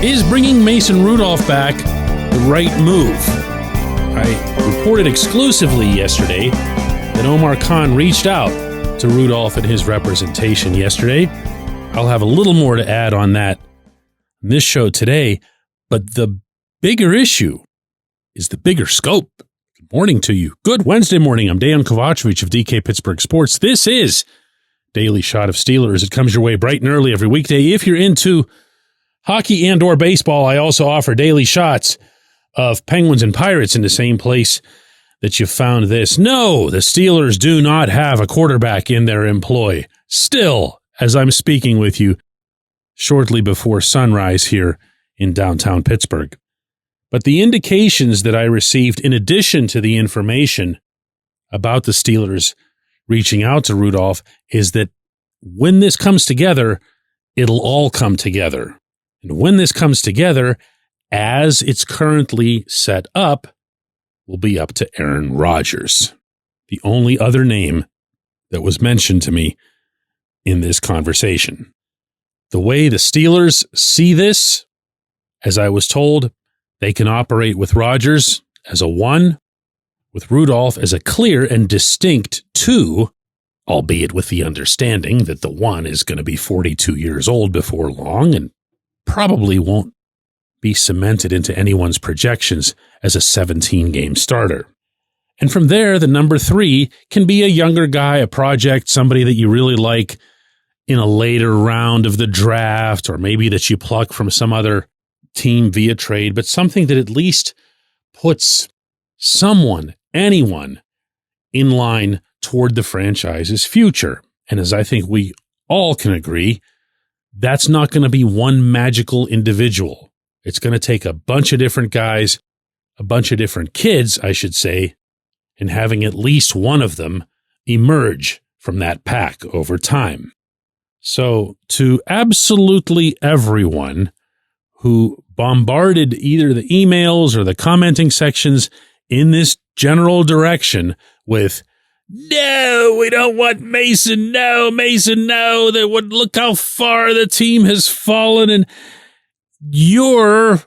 Is bringing Mason Rudolph back the right move? I reported exclusively yesterday that Omar Khan reached out to Rudolph and his representation yesterday. I'll have a little more to add on that in this show today, but the bigger issue is the bigger scope. Good morning to you. Good Wednesday morning. I'm Dejan Kovacevic of DK Pittsburgh Sports. This is Daily Shot of Steelers. It comes your way bright and early every weekday. If you're into hockey and or baseball, I also offer daily shots of Penguins and Pirates in the same place that you found this. No, the Steelers do not have a quarterback in their employ. Still, as I'm speaking with you shortly before sunrise here in downtown Pittsburgh. But the indications that I received, in addition to the information about the Steelers reaching out to Rudolph, is that when this comes together, it'll all come together. And when this comes together, as it's currently set up, will be up to Aaron Rodgers, the only other name that was mentioned to me in this conversation. The way the Steelers see this, as I was told, they can operate with Rodgers as a 1, with Rudolph as a clear and distinct 2, albeit with the understanding that the 1 is going to be 42 years old before long and probably won't be cemented into anyone's projections as a 17-game starter. And from there, the number 3 can be a younger guy, a project, somebody that you really like in a later round of the draft, or maybe that you pluck from some other team via trade, but something that at least puts someone, anyone, in line toward the franchise's future. And as I think we all can agree, that's not going to be one magical individual. It's going to take a bunch of different guys, a bunch of different kids, I should say, and having at least one of them emerge from that pack over time. So to absolutely everyone who bombarded either the emails or the commenting sections in this general direction with, "No, we don't want Mason. No, Mason, no. Look how far the team has fallen." And you're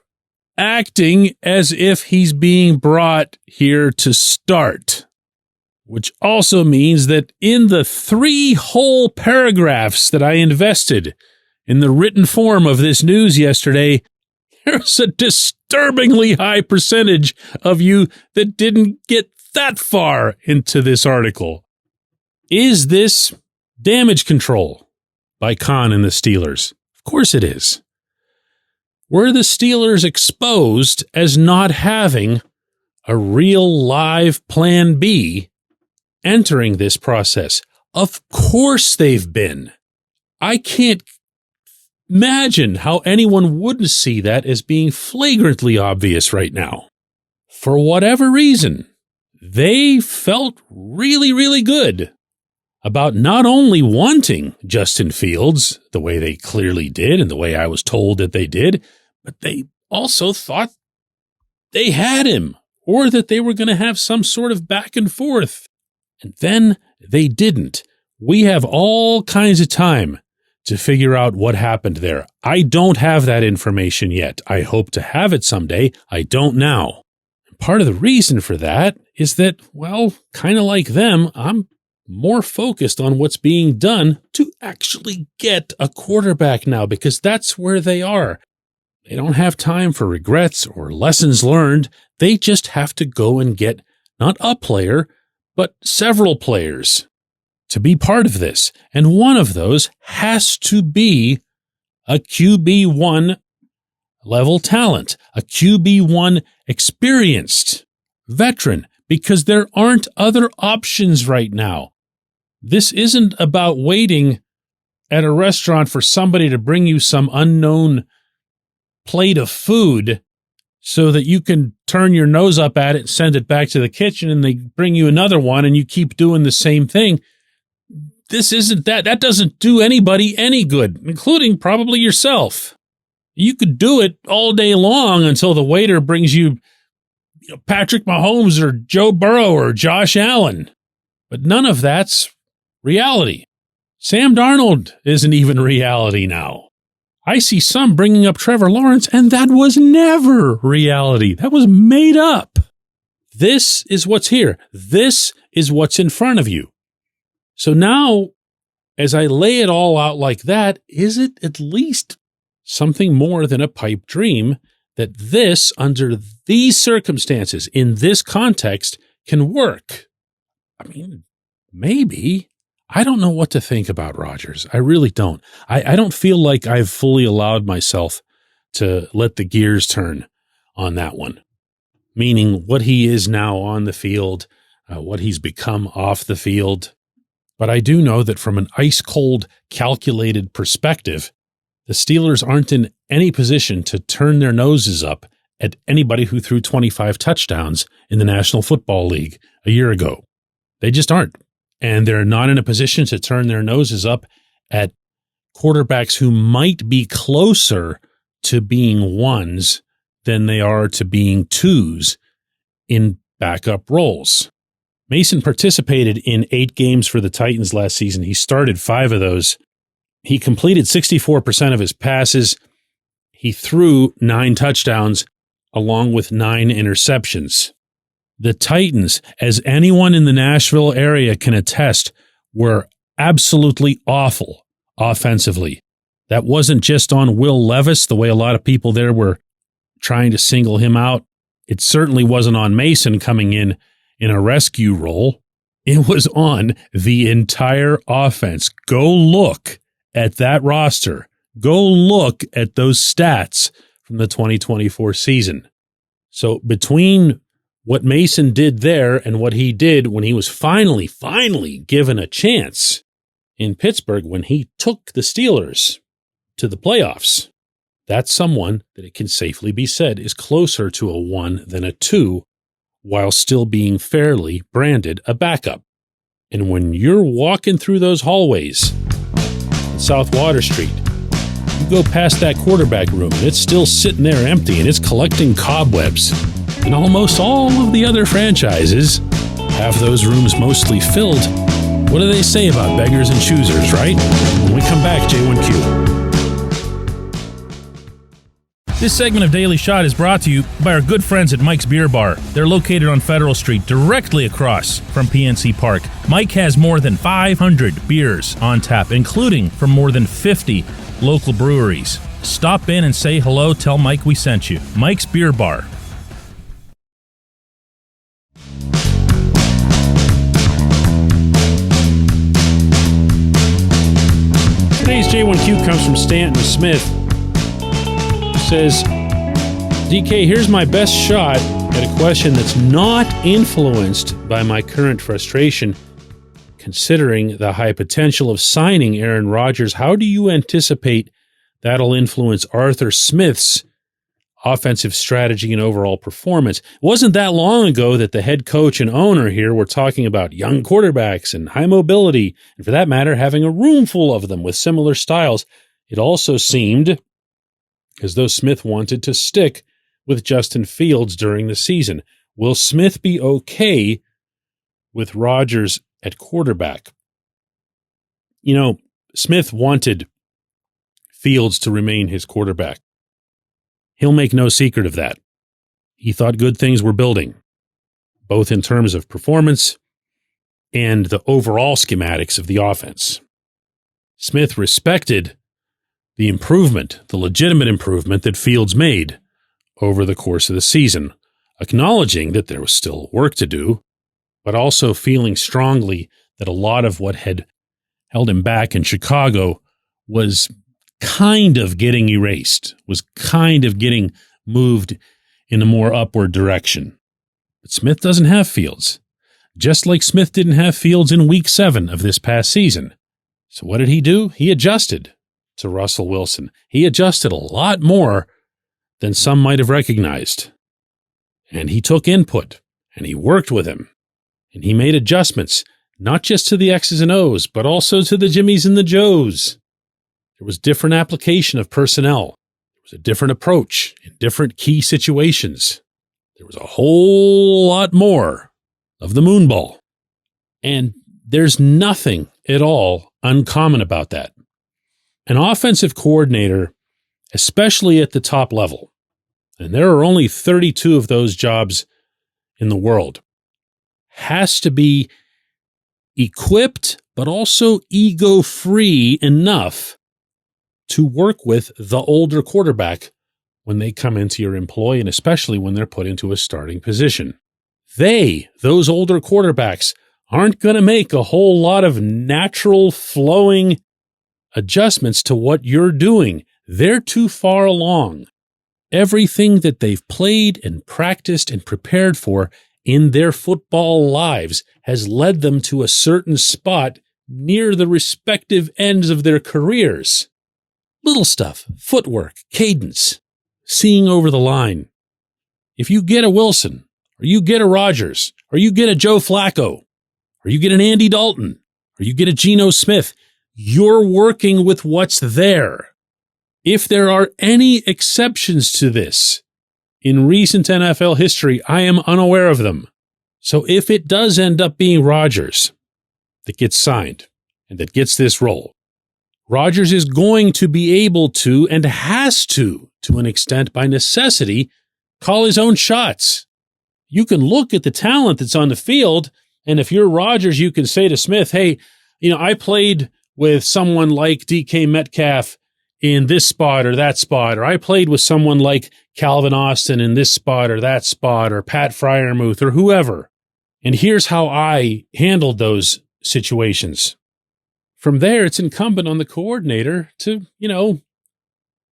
acting as if he's being brought here to start, which also means that in the 3 whole paragraphs that I invested in the written form of this news yesterday, there's a disturbingly high percentage of you that didn't get that far into this article. Is this damage control by Khan and the Steelers? Of course it is. Were the Steelers exposed as not having a real live plan B entering this process? Of course they've been. I can't imagine how anyone wouldn't see that as being flagrantly obvious right now. For whatever reason, they felt really, really good about not only wanting Justin Fields the way they clearly did and the way I was told that they did, but they also thought they had him or that they were going to have some sort of back and forth. And then they didn't. We have all kinds of time to figure out what happened there. I don't have that information yet. I hope to have it someday. I don't now. Part of the reason for that is that, well, kind of like them, I'm more focused on what's being done to actually get a quarterback now, because that's where they are. They don't have time for regrets or lessons learned. They just have to go and get not a player, but several players to be part of this. And one of those has to be a QB1 level talent, a QB1 experienced veteran, because there aren't other options right now. This isn't about waiting at a restaurant for somebody to bring you some unknown plate of food so that you can turn your nose up at it and send it back to the kitchen, and they bring you another one and you keep doing the same thing. This isn't that. That doesn't do anybody any good, including probably yourself. You could do it all day long until the waiter brings you, Patrick Mahomes or Joe Burrow or Josh Allen. But none of that's reality. Sam Darnold isn't even reality now. I see some bringing up Trevor Lawrence, and that was never reality. That was made up. This is what's here. This is what's in front of you. So now, as I lay it all out like that, is it at least something more than a pipe dream that this, under these circumstances, in this context, can work? I mean, maybe. I don't know what to think about Rodgers. I really don't. I don't feel like I've fully allowed myself to let the gears turn on that one. Meaning what he is now on the field, what he's become off the field. But I do know that from an ice-cold, calculated perspective, the Steelers aren't in any position to turn their noses up at anybody who threw 25 touchdowns in the National Football League a year ago. They just aren't. And they're not in a position to turn their noses up at quarterbacks who might be closer to being ones than they are to being twos in backup roles. Mason participated in 8 games for the Titans last season. He started 5 of those. He completed 64% of his passes. He threw 9 touchdowns along with 9 interceptions. The Titans, as anyone in the Nashville area can attest, were absolutely awful offensively. That wasn't just on Will Levis, the way a lot of people there were trying to single him out. It certainly wasn't on Mason coming in a rescue role. It was on the entire offense. Go look at that roster. Go look at those stats from the 2024 season. So between what Mason did there and what he did when he was finally given a chance in Pittsburgh when he took the Steelers to the playoffs, that's someone that it can safely be said is closer to a 1 than a 2 while still being fairly branded a backup. And when you're walking through those hallways on South Water Street, you go past that quarterback room and it's still sitting there empty and it's collecting cobwebs. And almost all of the other franchises have those rooms mostly filled. What do they say about beggars and choosers, right? When we come back, J1Q. This segment of Daily Shot is brought to you by our good friends at Mike's Beer Bar. They're located on Federal Street, directly across from PNC Park. Mike has more than 500 beers on tap, including from more than 50 local breweries. Stop in and say hello. Tell Mike we sent you. Mike's Beer Bar. Today's J1Q comes from Stanton Smith, who says, DK, here's my best shot at a question that's not influenced by my current frustration. Considering the high potential of signing Aaron Rodgers, how do you anticipate that'll influence Arthur Smith's offensive strategy and overall performance? It wasn't that long ago that the head coach and owner here were talking about young quarterbacks and high mobility, and for that matter, having a room full of them with similar styles. It also seemed as though Smith wanted to stick with Justin Fields during the season. Will Smith be okay with Rodgers at quarterback? You know, Smith wanted Fields to remain his quarterback. He'll make no secret of that. He thought good things were building, both in terms of performance and the overall schematics of the offense. Smith respected the improvement, the legitimate improvement that Fields made over the course of the season, acknowledging that there was still work to do, but also feeling strongly that a lot of what had held him back in Chicago was kind of getting erased, was kind of getting moved in a more upward direction. But Smith doesn't have Fields, just like Smith didn't have Fields in Week 7 of this past season. So what did he do? He adjusted to Russell Wilson. He adjusted a lot more than some might have recognized. And he took input, and he worked with him, and he made adjustments, not just to the X's and O's, but also to the Jimmies and the Joes. There was different application of personnel. There was a different approach in different key situations. There was a whole lot more of the moonball. And there's nothing at all uncommon about that. An offensive coordinator especially at the top level, and there are only 32 of those jobs in the world, has to be equipped but also ego-free enough to work with the older quarterback when they come into your employ, and especially when they're put into a starting position. Those older quarterbacks, aren't going to make a whole lot of natural flowing adjustments to what you're doing. They're too far along. Everything that they've played and practiced and prepared for in their football lives has led them to a certain spot near the respective ends of their careers. Little stuff, footwork, cadence, seeing over the line. If you get a Wilson, or you get a Rodgers, or you get a Joe Flacco, or you get an Andy Dalton, or you get a Geno Smith, you're working with what's there. If there are any exceptions to this in recent NFL history, I am unaware of them. So if it does end up being Rodgers that gets signed and that gets this role, Rodgers is going to be able to, and has to an extent by necessity, call his own shots. You can look at the talent that's on the field, and if you're Rodgers, you can say to Smith, hey, I played with someone like DK Metcalf in this spot or that spot, or I played with someone like Calvin Austin in this spot or that spot, or Pat Freiermuth or whoever. And here's how I handled those situations. From there, it's incumbent on the coordinator to,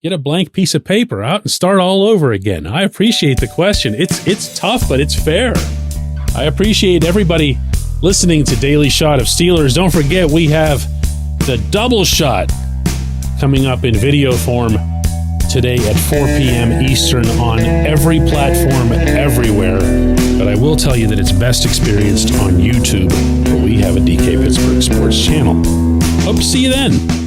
get a blank piece of paper out and start all over again. I appreciate the question. It's tough, but it's fair. I appreciate everybody listening to Daily Shot of Steelers. Don't forget, we have the double shot coming up in video form today at 4 p.m. Eastern on every platform everywhere. But I will tell you that it's best experienced on YouTube, where we have a DK Pittsburgh Sports channel. Hope to see you then.